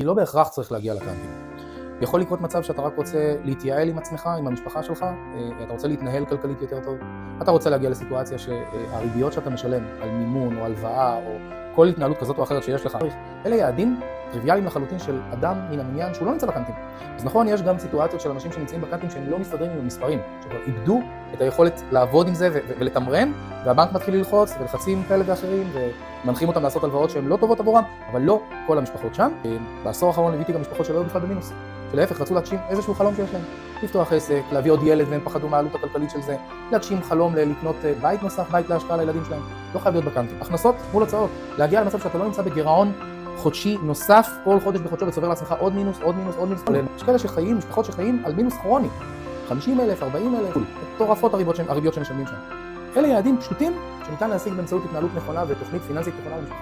כי לא בהכרח צריך להגיע לקנטים. יכול לקרות מצב שאתה רק רוצה להתייעל עם עצמך, עם המשפחה שלך, אתה רוצה להתנהל כלכלית יותר טוב, אתה רוצה להגיע לסיטואציה שהריביות שאתה משלם על מימון או הלוואה או כל התנהלות כזאת או אחרת שיש לך, אלה יעדים טריוויאליים לחלוטין של אדם מן המניין שהוא לא נמצא בקנטים. אז נכון, יש גם סיטואציות של אנשים שנמצאים בקנטים שהם לא מסתדרים עם המספרים, שכבר איבדו את היכולת לעבוד עם זה ולתמרן, והבנק מתחיל ללחוץ ולחצים כאלה ואחרים ומנחים אותם לעשות הלוואות שהן לא טובות עבורם, אבל לא כל המשפחות שם. בעשור האחרון ליוויתי גם משפחות שלא היו בכלל במינוס, שלהפך רצו להגשים איזשהו חלום שיש להם, לפתוח עסק, להביא עוד ילד והם פחדו מהעלות הכלכלית של זה, להגשים חלום לקנות בית נוסף, בית להשקעה לילדים שלהם, לא חייב להיות בקנטים. הכנסות מול הוצאות, להגיע למצב שאתה לא נמצא בגירעון חודשי נוסף כל חודש בחודשו וצובר לעצמך עוד מינוס, עוד מינוס, עוד מינוס. יש כאלה שחיים, משפחות שחיים על מינוס כרוני, 50,000, 40,000, מטורפות הריביות שמשלמים שם. אלה יעדים פשוטים שניתן להשיג באמצעות התנהלות נכונה ותוכנית פיננסית נכונה למשפחה.